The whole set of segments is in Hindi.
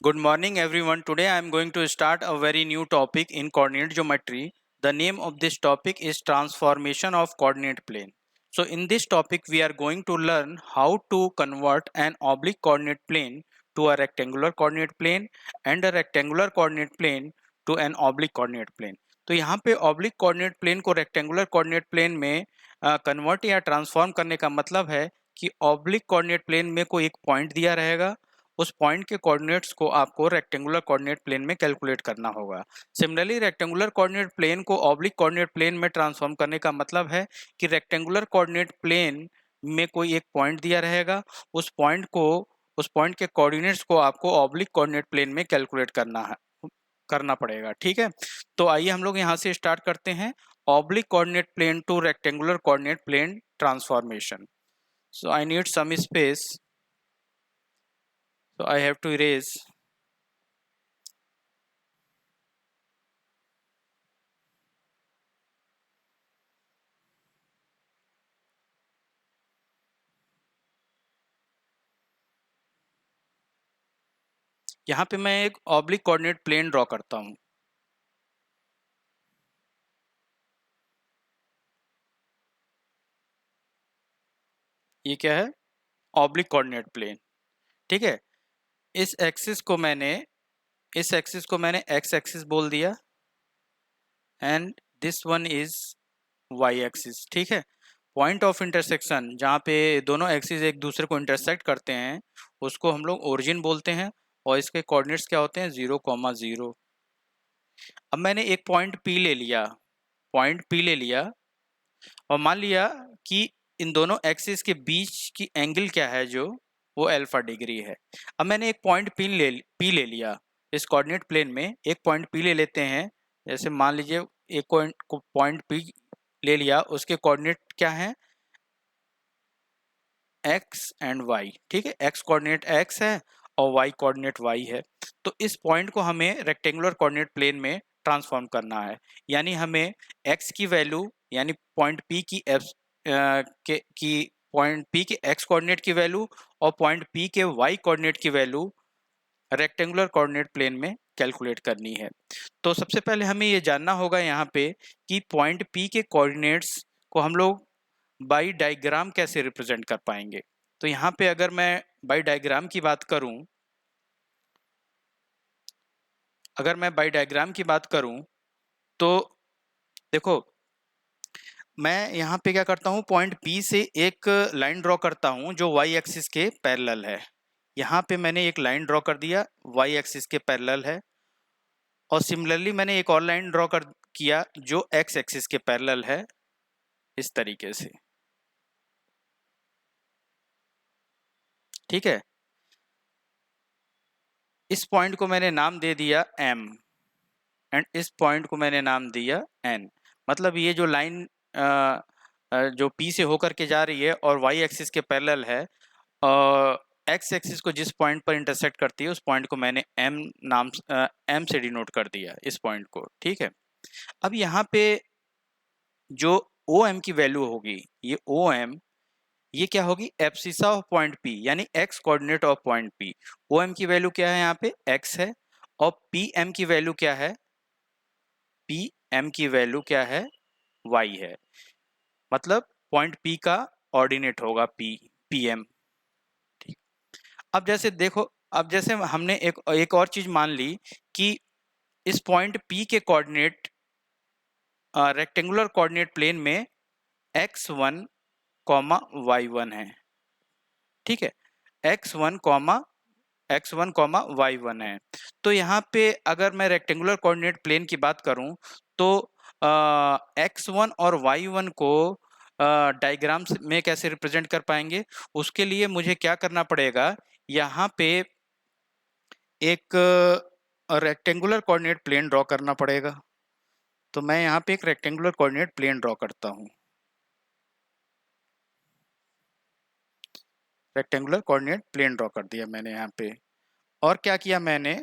Good morning everyone. Today I am going to start a very new topic in coordinate geometry. The name of this topic is transformation of coordinate plane. So in this topic we are going to learn how to convert an oblique coordinate plane to a rectangular coordinate plane and a rectangular coordinate plane to an oblique coordinate plane. तो यहाँ पे oblique coordinate plane को rectangular coordinate plane में कन्वर्ट या ट्रांसफॉर्म करने का मतलब है कि oblique coordinate plane में कोई एक पॉइंट दिया रहेगा, उस पॉइंट के कोऑर्डिनेट्स को आपको रेक्टेंगुलर कोऑर्डिनेट प्लेन में कैलकुलेट करना होगा। सिमिलरली रेक्टेंगुलर कोऑर्डिनेट प्लेन को ऑब्लिक कोऑर्डिनेट प्लेन में ट्रांसफॉर्म करने का मतलब है कि रेक्टेंगुलर कोऑर्डिनेट प्लेन में कोई एक पॉइंट दिया रहेगा, उस पॉइंट के कोऑर्डिनेट्स को आपको ऑब्लिक कोऑर्डिनेट प्लेन में कैलकुलेट करना पड़ेगा। ठीक है, तो आइए हम लोग यहाँ से स्टार्ट करते हैं oblique coordinate plane to rectangular coordinate plane transformation. So I need some space, so I have to erase. यहाँ पे मैं एक ऑब्लिक कोऑर्डिनेट प्लेन ड्रॉ करता हूँ। ये क्या है? Oblique coordinate plane. ठीक है, इस एक्सिस को मैंने एक्स एक्सिस बोल दिया and this one is Y axis. ठीक है, पॉइंट ऑफ इंटरसेक्शन जहाँ पे दोनों एक्सिस एक दूसरे को इंटरसेक्ट करते हैं उसको हम लोग ओरिजिन बोलते हैं और इसके कोऑर्डिनेट्स क्या होते हैं 0,0। अब मैंने एक पॉइंट P ले लिया और मान लिया कि इन दोनों एक्सिस के बीच की एंगल क्या है, जो वो अल्फा डिग्री है। अब मैंने एक पॉइंट P ले लिया, इस कोऑर्डिनेट प्लेन में एक पॉइंट P ले लेते हैं। जैसे मान लीजिए एक पॉइंट P ले लिया, उसके कोऑर्डिनेट क्या हैं x एंड y। ठीक है, x कोऑर्डिनेट x है और y कोऑर्डिनेट y है। तो इस पॉइंट को हमें रेक्टेंगुलर कोऑर्डिनेट प्लेन में ट्रांसफॉर्म करना है, यानी हमें x की वैल्यू यानी पॉइंट P की x कोऑर्डिनेट की वैल्यू और पॉइंट P के y कोऑर्डिनेट की वैल्यू रेक्टेंगुलर कोऑर्डिनेट प्लेन में कैलकुलेट करनी है। तो सबसे पहले हमें ये जानना होगा यहाँ पे कि पॉइंट P के कोऑर्डिनेट्स को हम लोग बाई डायग्राम कैसे रिप्रेजेंट कर पाएंगे। तो यहाँ पे अगर मैं बाई डायग्राम की बात करूं, तो देखो मैं यहाँ पे क्या करता हूँ, पॉइंट P से एक लाइन ड्रॉ करता हूँ जो y एक्सिस के पैरेलल है। यहाँ पे मैंने एक लाइन ड्रॉ कर दिया, y एक्सिस के पैरेलल है। और सिमिलरली मैंने एक और लाइन ड्रॉ किया जो x एक्सिस के पैरेलल है, इस तरीके से। ठीक है, इस पॉइंट को मैंने नाम दे दिया m एंड इस पॉइंट को मैंने नाम दिया n। मतलब ये जो लाइन जो P से होकर के जा रही है और y एक्सिस के पैरेलल है, x एक्सिस को जिस पॉइंट पर इंटरसेक्ट करती है उस पॉइंट को मैंने m से डिनोट कर दिया, इस पॉइंट को। ठीक है, अब यहाँ पे जो OM की वैल्यू होगी, ये OM ये क्या होगी, एब्सिसा ऑफ पॉइंट P यानी x coordinate of point P। OM की वैल्यू क्या है, यहाँ पे x है और PM की वैल्यू क्या है, PM की वैल्यू क्या है, y है। मतलब पॉइंट P का ऑर्डिनेट होगा PM। ठीक, अब जैसे देखो, अब जैसे हमने एक और चीज मान ली कि इस पॉइंट P के कोऑर्डिनेट रेक्टेंगुलर कोऑर्डिनेट प्लेन में x1, y1 है। ठीक है, x1, y1 है। तो यहाँ पे अगर मैं रेक्टेंगुलर कोऑर्डिनेट प्लेन की बात करूं तो x1 और y1 को डायग्राम में कैसे रिप्रेजेंट कर पाएंगे, उसके लिए मुझे क्या करना पड़ेगा, यहाँ पे एक रेक्टेंगुलर कोऑर्डिनेट प्लेन ड्रॉ करना पड़ेगा। तो मैं यहाँ पे एक रेक्टेंगुलर कोऑर्डिनेट प्लेन ड्रॉ करता हूँ। रेक्टेंगुलर कोऑर्डिनेट प्लेन ड्रॉ कर दिया मैंने यहाँ पे। और क्या किया मैंने,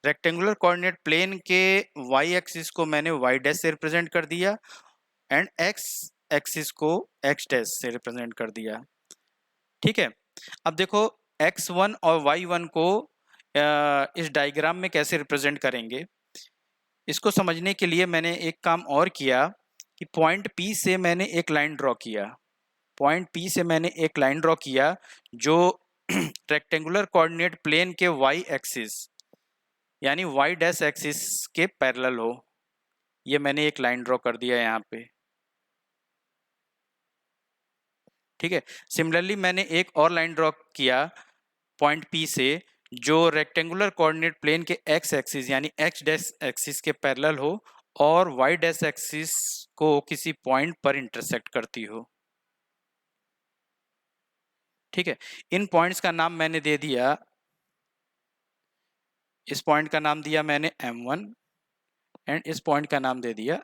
रेक्टेंगुलर कोऑर्डिनेट प्लेन के y एक्सिस को मैंने y डैश से रिप्रेजेंट कर दिया एंड x एक्सिस को x डैश से रिप्रेजेंट कर दिया। ठीक है, अब देखो x1 और y1 को इस डायग्राम में कैसे रिप्रेजेंट करेंगे, इसको समझने के लिए मैंने एक काम और किया कि पॉइंट P से मैंने एक लाइन ड्रॉ किया। पॉइंट P से मैंने एक लाइन ड्रॉ किया जो रेक्टेंगुलर कोऑर्डिनेट प्लेन के y एक्सिस यानी y डैश एक्सिस के पैरेलल हो। ये मैंने एक लाइन ड्रॉ कर दिया यहाँ पे, ठीक है। सिमिलरली मैंने एक और लाइन ड्रॉ किया पॉइंट P से जो रेक्टेंगुलर कोऑर्डिनेट प्लेन के x एक्सिस यानी x डैश एक्सिस के पैरेलल हो और y डैश एक्सिस को किसी पॉइंट पर इंटरसेक्ट करती हो, ठीक है। इन पॉइंट्स का नाम मैंने दे दिया, इस पॉइंट का नाम दिया मैंने M1 एंड इस पॉइंट का नाम दे दिया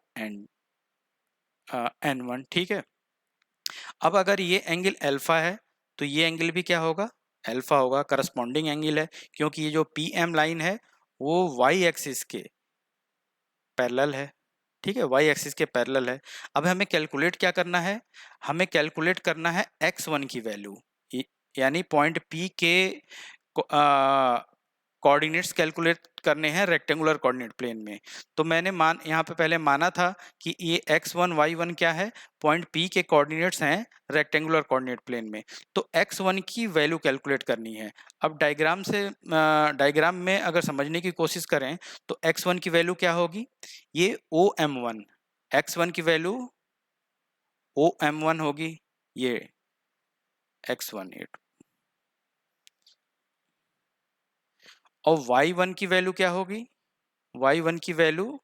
N1, ठीक है। अब अगर ये एंगल अल्फा है तो ये एंगल भी क्या होगा, अल्फा होगा, करस्पॉन्डिंग एंगल है, क्योंकि ये जो PM लाइन है वो y एक्सिस के पैरेलल है, ठीक है, y एक्सिस के पैरेलल है। अब हमें कैलकुलेट क्या करना है, हमें कैलकुलेट करना है x1 की वैल्यू, यानी पॉइंट P के कोऑर्डिनेट्स कैलकुलेट करने हैं रेक्टेंगुलर कोऑर्डिनेट प्लेन में। तो मैंने यहाँ पे पहले माना था कि ये x1 y1 क्या है, पॉइंट P के कोऑर्डिनेट्स हैं रेक्टेंगुलर कोऑर्डिनेट प्लेन में। तो x1 की वैल्यू कैलकुलेट करनी है। अब डायग्राम में अगर समझने की कोशिश करें तो x1 की वैल्यू क्या होगी, ये OM1, x1 की वैल्यू OM1 होगी, ये x1 और y1 की वैल्यू क्या होगी, y1 की वैल्यू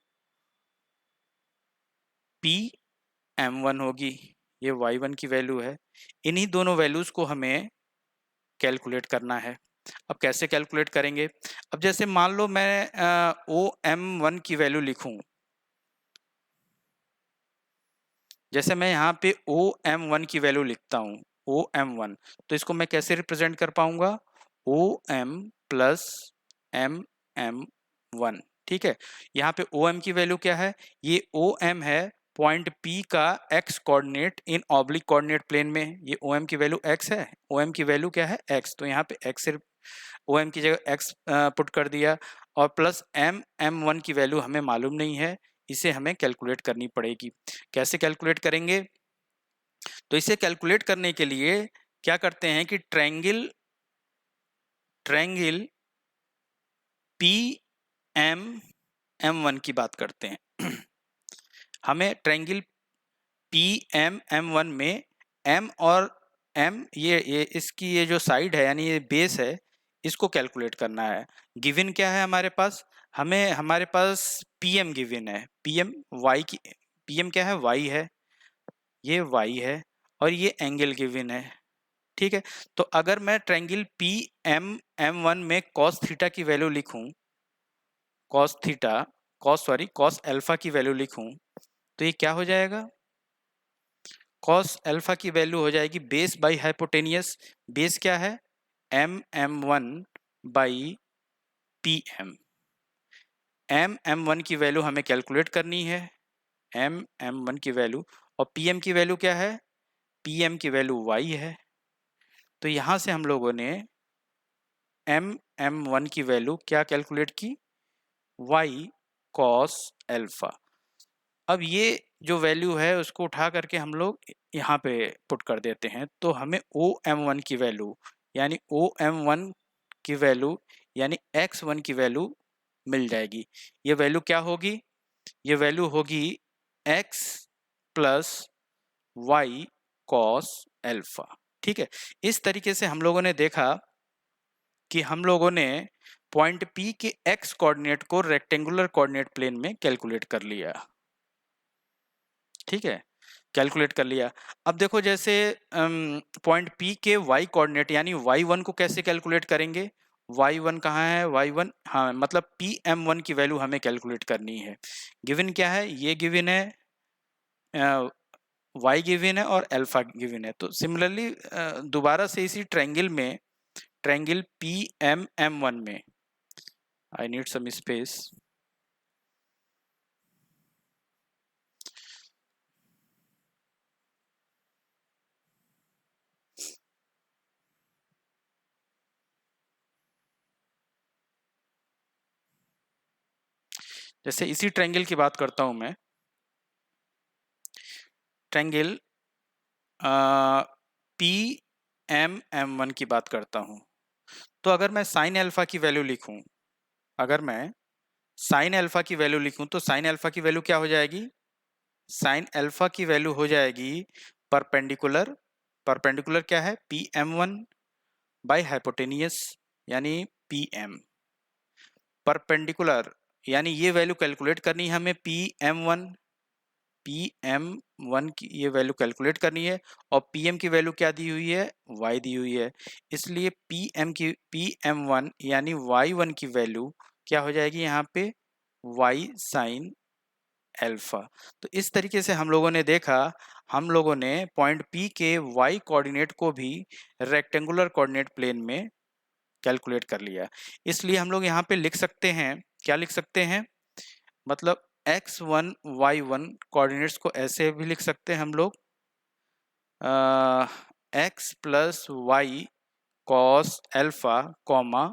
PM1 होगी, ये y1 की वैल्यू है। इन्हीं दोनों वैल्यूज को हमें कैलकुलेट करना है। अब कैसे कैलकुलेट करेंगे, अब जैसे मान लो मैं OM1 की वैल्यू लिखूं, जैसे मैं यहाँ पे OM1 की वैल्यू लिखता हूँ, OM1, तो इसको मैं कैसे रिप्रेजेंट कर पाऊंगा, OM प्लस MM1, ठीक है। यहाँ पे OM की वैल्यू क्या है, ये OM है पॉइंट P का x coordinate in oblique coordinate plane में, ये OM की वैल्यू x है, OM की वैल्यू क्या है x, तो यहाँ पे x सिर्फ OM की जगह x पुट कर दिया, और प्लस MM1 की वैल्यू हमें मालूम नहीं है, इसे हमें कैलकुलेट करनी पड़ेगी। कैसे कैलकुलेट करेंगे, तो इसे कैलकुलेट करने के लिए क्या करते हैं कि ट्रायंगल PMM1 की बात करते हैं। हमें ट्रायंगल PMM1 में M और M ये इसकी ये जो साइड है यानी ये बेस है, इसको कैलकुलेट करना है। गिवन क्या है हमारे पास, हमारे पास PM गिवन है, PM क्या है, Y है, ये Y है, और ये एंगल गिवन है, ठीक है। तो अगर मैं ट्रायंगल PMM1 में cos थीटा की वैल्यू लिखूं, cos अल्फा की वैल्यू लिखूं, तो ये क्या हो जाएगा, cos अल्फा की वैल्यू हो जाएगी बेस बाई हाइपोटेनियस, बेस क्या है MM1 बाई PM, MM1 की वैल्यू हमें कैलकुलेट करनी है, MM1 की वैल्यू, और PM की वैल्यू क्या है, PM की वैल्यू Y है। तो यहां से हम लोगों ने MM1 की वैल्यू क्या कैलकुलेट की, Y cos अल्फा। अब ये जो वैल्यू है उसको उठा करके हम लोग यहाँ पे पुट कर देते हैं, तो हमें OM1 की वैल्यू यानी OM1 की वैल्यू यानी X1 की वैल्यू मिल जाएगी। ये वैल्यू क्या होगी, ये वैल्यू होगी X plus Y cos alpha, ठीक है। इस तरीके से हम लोगों ने देखा कि हम लोगों ने पॉइंट P के x कोऑर्डिनेट को रेक्टेंगुलर कोऑर्डिनेट प्लेन में कैलकुलेट कर लिया, ठीक है, कैलकुलेट कर लिया। अब देखो जैसे पॉइंट P के y कोऑर्डिनेट यानी y1 को कैसे कैलकुलेट करेंगे, y1 कहाँ है, y1 हाँ मतलब PM1 की वैल्यू हमें कैलकुलेट करनी है। गिवन क्या है, ये गिवन है, y गिवन है और अल्फा गिवन है। तो सिमिलरली दोबारा से इसी ट्रायंगल PMM1 में I need some space. जैसे इसी ट्रायंगल की बात करता हूं मैं, ट्रायंगल पी एम वन की बात करता हूं। तो अगर मैं साइन अल्फा की वैल्यू लिखूं, अगर मैं साइन अल्फा की वैल्यू लिखूं तो साइन अल्फा की वैल्यू क्या हो जाएगी? साइन अल्फा की वैल्यू हो जाएगी परपेंडिकुलर, परपेंडिकुलर क्या है? P M one by hypotenuse यानी पी एम। परपेंडिकुलर यानी ये वैल्यू कैलकुलेट करनी है हमें, P M one, P M one की ये वैल्यू कैलकुलेट करनी है, और पी एम की वैल्यू क्या दी हुई है? वाई दी हुई है। इसलिए पी एम वन यानी वाई वन की वैल्यू क्या हो जाएगी यहाँ पे? Y sine alpha. तो इस तरीके से हम लोगों ने देखा, हम लोगों ने पॉइंट पी के वाई कोऑर्डिनेट को भी रेक्टेंगुलर कोऑर्डिनेट प्लेन में कैलकुलेट कर लिया। इसलिए हम लोग यहाँ पे लिख सकते हैं, क्या लिख सकते हैं? मतलब x1 y1 कोऑर्डिनेट्स को ऐसे भी लिख सकते हैं हम लोग, x plus Y cos alpha comma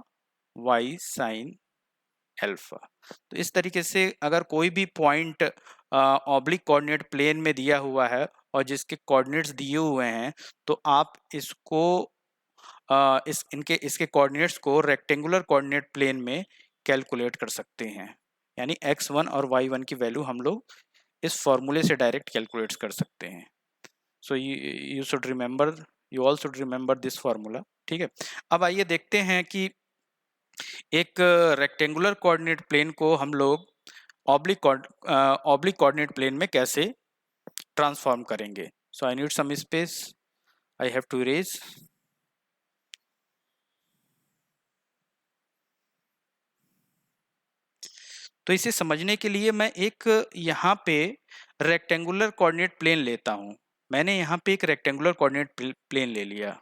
Y sine alpha. तो इस तरीके से अगर कोई भी पॉइंट ऑब्लिक कोऑर्डिनेट प्लेन में दिया हुआ है और जिसके कोऑर्डिनेट्स दिए हुए हैं, तो आप इसको इसके कोऑर्डिनेट्स को रेक्टेंगुलर कोऑर्डिनेट प्लेन में कैलकुलेट कर सकते हैं। यानी x1 और y1 की वैल्यू हम लोग इस फॉर्मूले से डायरेक्ट कैलकुलेट कर सकते हैं। So you should remember, you all should remember this formula. ठीक है, अब आइए देखते हैं कि एक रेक्टेंगुलर कोऑर्डिनेट प्लेन को हम लोग ऑब्लिक कोऑर्डिनेट प्लेन में कैसे ट्रांसफॉर्म करेंगे। So I need some space, I have to erase. तो इसे समझने के लिए मैं एक यहाँ पे रेक्टेंगुलर कोऑर्डिनेट प्लेन लेता हूँ। मैंने यहाँ पे एक रेक्टेंगुलर कोऑर्डिनेट प्लेन ले लिया।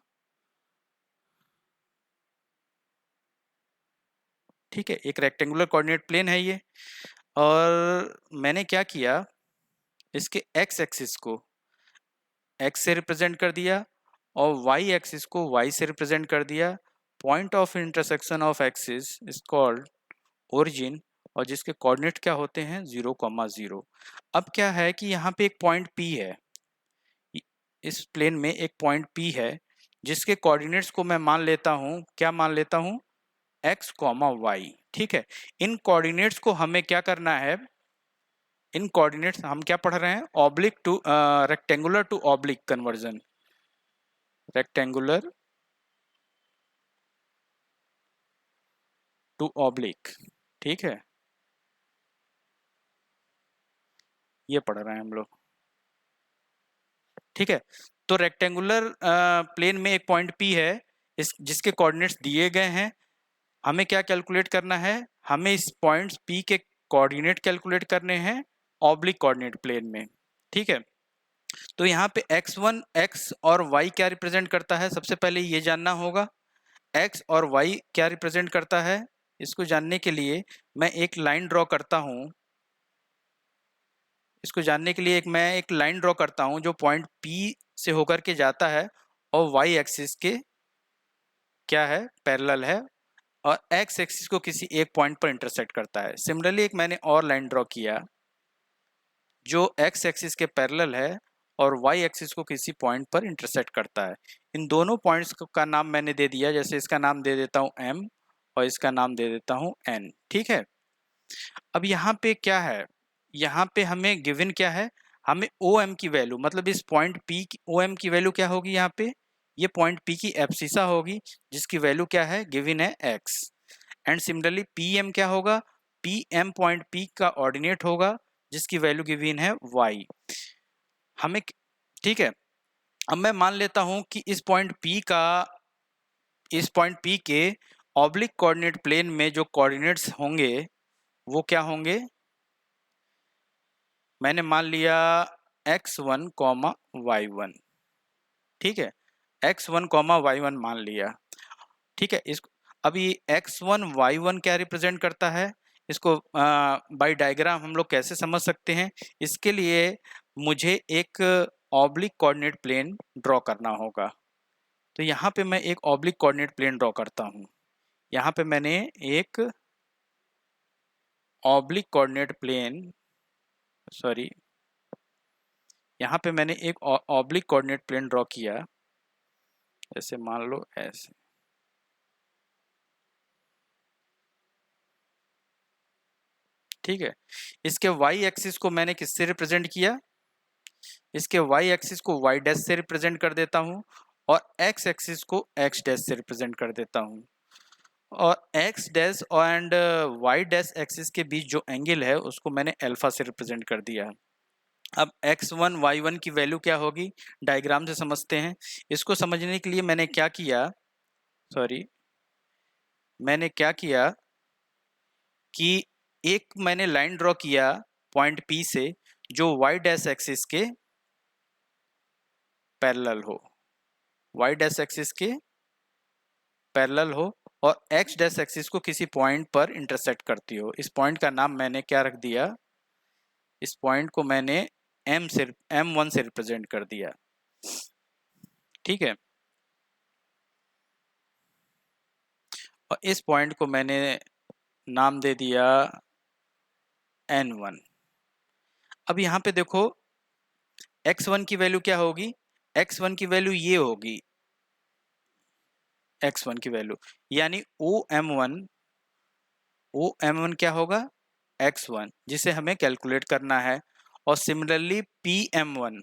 ठीक है, एक रेक्टेंगुलर कोऑर्डिनेट प्लेन है ये, और मैंने क्या किया, इसके एक्स एक्सिस को x से रिप्रेजेंट कर दिया और y एक्सिस को y से रिप्रेजेंट कर दिया। Point of intersection of axis is called origin, और जिसके कोऑर्डिनेट क्या होते हैं? 0,0। अब क्या है कि यहाँ पे एक पॉइंट P है, इस प्लेन में एक पॉइंट P है जिसके कोऑर्डिनेट्स को मैं मान लेता हूँ, क्या मान लेता हूँ? x, y। ठीक है, इन कोऑर्डिनेट्स को हमें क्या करना है? इन कोऑर्डिनेट्स हम क्या पढ़ रहे हैं? Oblique two rectangular to oblique conversion, rectangular to oblique. ठीक है, ये पढ़ रहे हैं हम लोग। ठीक है, तो रेक्टेंगुलर प्लेन में एक पॉइंट P है, इस जिसके कोऑर्डिनेट्स दिए गए हैं। हमें क्या कैलकुलेट करना है? हमें इस पॉइंट्स P के कोऑर्डिनेट कैलकुलेट करने हैं ऑब्लिक कोऑर्डिनेट प्लेन में। ठीक है, तो यहाँ पे x1 x और y क्या रिप्रेजेंट करता है? सबसे पहले ये जानना होगा, x और y क्या रिप्रेजेंट करता है। इसको जानने के लिए मैं एक लाइन ड्रॉ करता हूँ, इसको जानने के लिए मैं एक लाइन ड्रॉ करता हूँ जो पॉइंट P से होकर के जाता है और y एक्सिस के क्या है? पैरेलल है, और x एक्सिस को किसी एक पॉइंट पर इंटरसेक्ट करता है। सिमिलरली एक मैंने और लाइन ड्रॉ किया जो x एक्सिस के पैरेलल है और y एक्सिस को किसी पॉइंट पर इंटरसेक्ट करता है। इन दोनों पॉइंट्स का नाम मैंने दे दिया, जैसे इसका नाम दे देता हूँ m और इसका नाम दे देता हूँ n। ठीक है, अब यहाँ पे क्या है? यहाँ पे हमें गिवन क्या है? हमें OM की वैल्यू, मतलब इस पॉइंट P की OM की वैल्यू क्या होगी? यहाँ पे ये पॉइंट P की एब्सिसा होगी जिसकी वैल्यू क्या है? गिवन है x। एंड सिमिलरली PM क्या होगा? PM पॉइंट P का ऑर्डिनेट होगा जिसकी वैल्यू गिवन है y। हमें ठीक है, अब मैं मान लेता हूं कि इस पॉइंट P के ऑब्लिक कोऑर्डिनेट प्लेन में जो कोऑर्डिनेट्स होंगे वो क्या होंगे? मैंने मान लिया x1, y1। ठीक है, x1, y1 मान लिया। ठीक है, इस अभी x1 y1 क्या रिप्रेजेंट करता है? इसको बाय डायग्राम हम लोग कैसे समझ सकते हैं? इसके लिए मुझे एक ऑब्लिक कोऑर्डिनेट प्लेन ड्रॉ करना होगा। तो यहाँ पे मैं एक ऑब्लिक कोऑर्डिनेट प्लेन ड्रॉ करता हूँ। यहाँ पे मैंने एक ऑब्लिक कोऑर्डिनेट प्लेन, सॉरी, यहाँ पे मैंने एक ऑब्लिक कोऑर्डिनेट प्लेन ड्रॉ किया, जैसे मान लो ऐसे, ठीक है। इसके वाई एक्सिस को मैंने किससे रिप्रेजेंट किया, इसके वाई एक्सिस को वाई डैश से रिप्रेजेंट कर देता हूँ और एक्स एक्सिस को एक्स डैश से रिप्रेजेंट कर देता हूँ। और X dash and Y dash axis के बीच जो एंगल है उसको मैंने अल्फा से रिप्रेजेंट कर दिया। अब x1 y1 की वैल्यू क्या होगी, डायग्राम से समझते हैं। इसको समझने के लिए मैंने क्या किया, सॉरी, मैंने क्या किया कि एक मैंने लाइन ड्रॉ किया पॉइंट P से जो y डैश एक्सिस के पैरेलल हो, y डैश एक्सिस के पैरेलल हो और x डैश एक्सिस को किसी पॉइंट पर इंटरसेक्ट करती हो। इस पॉइंट का नाम मैंने क्या रख दिया, इस पॉइंट को मैंने M1 से रिप्रेजेंट कर दिया, ठीक है। और इस पॉइंट को मैंने नाम दे दिया N1। अब यहाँ पे देखो x1 की वैल्यू क्या होगी, x1 की वैल्यू ये होगी, x1 की वैल्यू यानी OM1 क्या होगा, x1, जिसे हमें कैलकुलेट करना है। और सिमिलरली PM1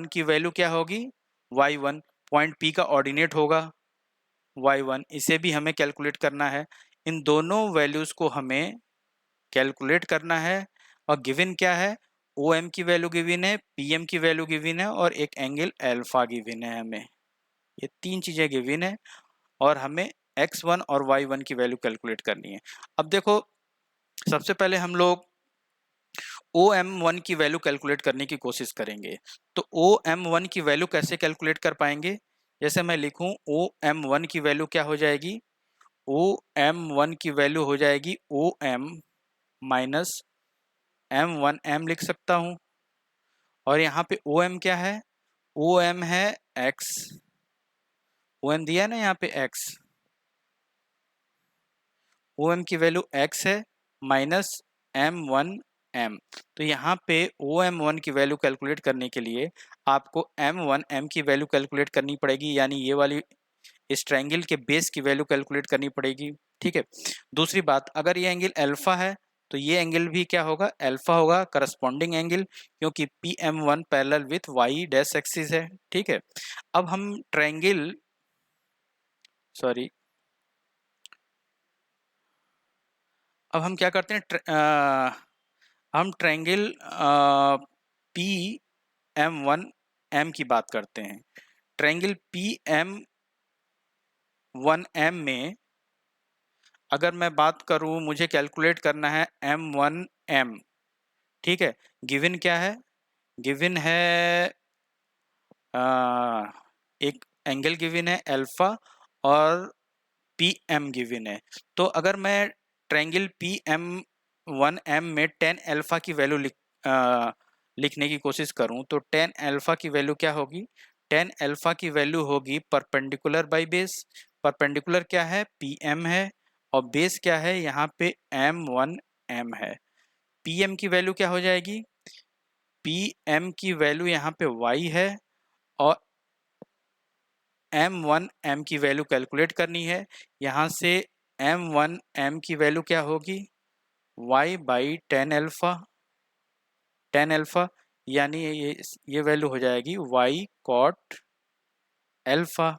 की वैल्यू क्या होगी, y1, पॉइंट P का ऑर्डिनेट होगा y1, इसे भी हमें कैलकुलेट करना है। इन दोनों वैल्यूज को हमें कैलकुलेट करना है और गिवन क्या है, OM की वैल्यू गिवन है, PM की वैल्यू गिवन है और एक एंगल अल्फा गिवन है। हमें ये तीन चीजें गिवन है और हमें x1 और y1 की वैल्यू कैलकुलेट करनी है। अब देखो सबसे पहले हम लोग OM1 की वैल्यू कैलकुलेट करने की कोशिश करेंगे। तो OM1 की वैल्यू कैसे कैलकुलेट कर पाएंगे, जैसे मैं लिखूं OM1 की वैल्यू क्या हो जाएगी, OM1 की वैल्यू हो जाएगी OM माइनस M1M लिख सकता हूं। और यहाँ पे OM क्या है, OM है x, OM दिया है ना यहाँ पे x, OM की वैल्यू x है माइनस M1M। तो यहाँ पे OM1 की वैल्यू कैलकुलेट करने के लिए आपको M1M की वैल्यू कैलकुलेट करनी पड़ेगी, यानी ये वाली इस ट्रायंगल के बेस की वैल्यू कैलकुलेट करनी पड़ेगी, ठीक है। दूसरी बात, अगर ये एंगल अल्फा है तो ये एंगल भी क्या होगा, अल्फा होगा, करस्पॉन्डिंग एंगल, क्योंकि PM1 parallel with y dash axis है, ठीक है। अब हम ट्रायंगल, सॉरी, अब हम क्या करते हैं, हम ट्रायंगल PM1M की बात करते हैं। ट्रायंगल PM1M में अगर मैं बात करूं, मुझे कैलकुलेट करना है M1M, ठीक है। गिवन क्या है, गिवन है एक एंगल गिवन है अल्फा और PM गिवन है। तो अगर मैं ट्रायंगल PM1M में tan अल्फा की वैल्यू लिखने की कोशिश करूं तो tan अल्फा की वैल्यू क्या होगी, tan अल्फा की वैल्यू होगी परपेंडिकुलर बाय बेस। परपेंडिकुलर क्या है, PM है और बेस क्या है, यहाँ पे M1M है। PM की वैल्यू क्या हो जाएगी, PM की वैल्यू यहाँ पे y है और M1M की वैल्यू कैलकुलेट करनी है। यहाँ से M1M की वैल्यू क्या होगी, y बाई tan अल्फा, यानी ये वैल्यू हो जाएगी y cot अल्फा।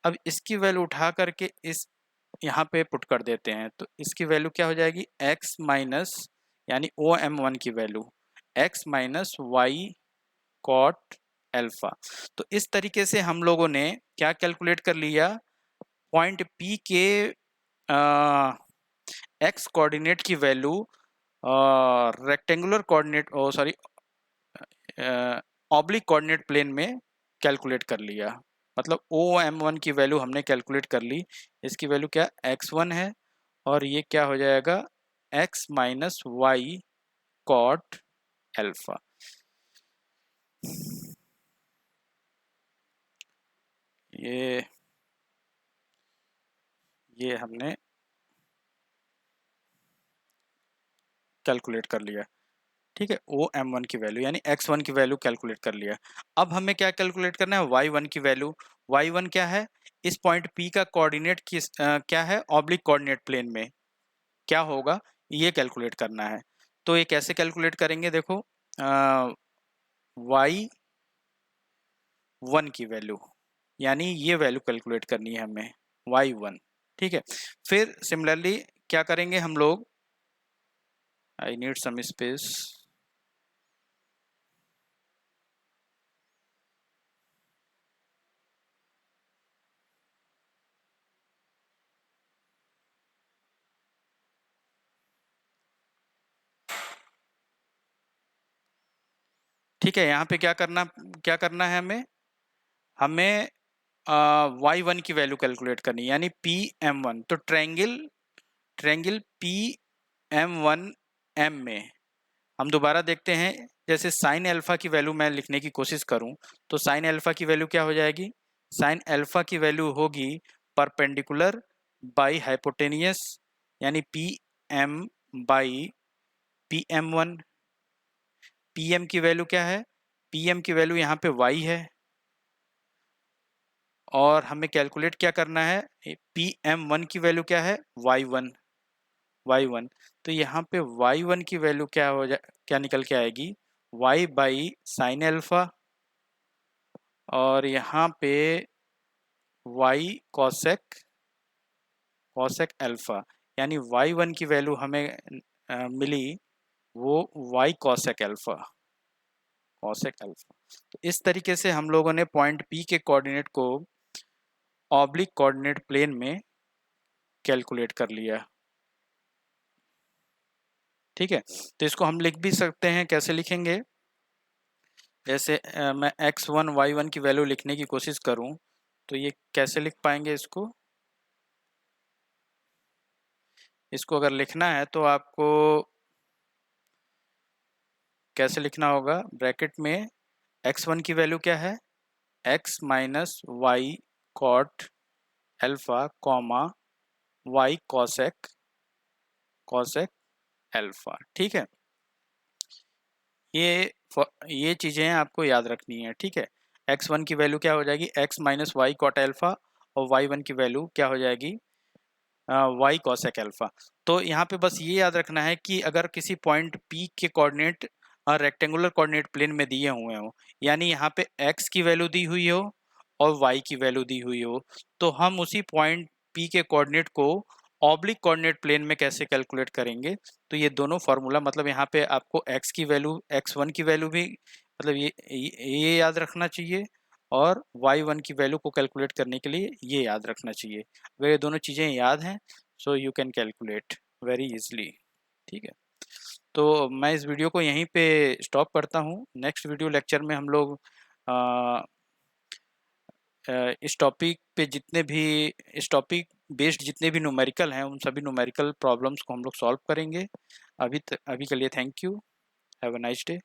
अब इसकी वैल्यू उठा करके इस यहाँ पे पुट कर देते हैं तो इसकी वैल्यू क्या हो जाएगी, x माइनस, यानी OM1 की value x minus Y cot alpha. तो इस तरीके से हम लोगों ने क्या कैलकुलेट कर लिया, पॉइंट P के x कोऑर्डिनेट की वैल्यू रेक्टेंगुलर कोऑर्डिनेट, ओ सॉरी, ऑब्लिक कोऑर्डिनेट प्लेन में कैलकुलेट कर लिया। मतलब OM1 की वैल्यू हमने कैलकुलेट कर ली, इसकी वैल्यू क्या x1 है और ये क्या हो जाएगा x minus Y cot alpha. ये हमने कैलकुलेट कर लिया, ठीक है, वो m1 की वैल्यू यानी x1 की वैल्यू कैलकुलेट कर लिया। अब हमें क्या कैलकुलेट करना है, y1 की वैल्यू। y1 क्या है, इस पॉइंट P का कोऑर्डिनेट क्या है, ऑब्लिक कोऑर्डिनेट प्लेन में क्या होगा, ये कैलकुलेट करना है। तो ये कैसे कैलकुलेट करेंगे, देखो y1 की वैल्यू यानी ये वैल्यू कैलकुलेट करनी है हमें y1, ठीक है। फिर सिमिलरली क्या करेंगे हम लोग, आई नीड सम स्पेस, ठीक है। यहाँ पे क्या करना है हमें y1 की वैल्यू कैलकुलेट करनी है यानी PM1। तो ट्रायंगल PM1M में हम दोबारा देखते हैं, जैसे साइन अल्फा की वैल्यू मैं लिखने की कोशिश करूं तो साइन अल्फा की वैल्यू क्या हो जाएगी, साइन अल्फा की वैल्यू होगी परपेंडिकुलर बाई हाइपोटेनियस यानी PM बाई PM1। PM की वैल्यू क्या है, PM की वैल्यू यहाँ पे y है और हमें कैलकुलेट क्या करना है, PM1 की वैल्यू क्या है, y1। तो यहाँ पे y1 की वैल्यू क्या निकल के आएगी, y बाई साइन अल्फा और यहाँ पे y कॉसेक अल्फा यानी y1 की वैल्यू हमें मिली वो y कॉसेक अल्फा। तो इस तरीके से हम लोगों ने पॉइंट P के कोऑर्डिनेट को ऑब्लिक कोऑर्डिनेट प्लेन में कैलकुलेट कर लिया, ठीक है। तो इसको हम लिख भी सकते हैं, कैसे लिखेंगे, जैसे मैं x1 y1 की वैल्यू लिखने की कोशिश करूं तो ये कैसे लिख पाएंगे, इसको अगर लिखना है तो आपको कैसे लिखना होगा, ब्रैकेट में x1 की वैल्यू क्या है, x minus Y cot alpha comma y cosec alpha, ठीक है। ये चीज़ें आपको याद रखनी है, ठीक है। x1 की वैल्यू क्या हो जाएगी, x minus Y cot alpha और y1 की वैल्यू क्या हो जाएगी, y कॉसेक अल्फा। तो यहाँ पे बस ये याद रखना है कि अगर किसी पॉइंट P के कोऑर्डिनेट रेक्टेंगुलर कोऑर्डिनेट प्लेन में दिए हुए हो यानी यहाँ पे x की वैल्यू दी हुई हो और y की वैल्यू दी हुई हो, तो हम उसी पॉइंट P के कोऑर्डिनेट को ऑब्लिक कोऑर्डिनेट प्लेन में कैसे कैलकुलेट करेंगे। तो ये दोनों फार्मूला, मतलब यहाँ पे आपको x की वैल्यू, x1 की वैल्यू भी मतलब ये याद रखना चाहिए और y1 की वैल्यू को कैलकुलेट करने के लिए ये याद रखना चाहिए। अगर ये दोनों चीज़ें याद हैं so you can calculate very easily, ठीक है। तो मैं इस वीडियो को यहीं पे स्टॉप करता हूँ। नेक्स्ट वीडियो लेक्चर में हम लोग इस टॉपिक पे इस टॉपिक बेस्ड जितने भी न्यूमेरिकल हैं उन सभी न्यूमेरिकल प्रॉब्लम्स को हम लोग सॉल्व करेंगे। अभी के लिए thank you, have a nice day.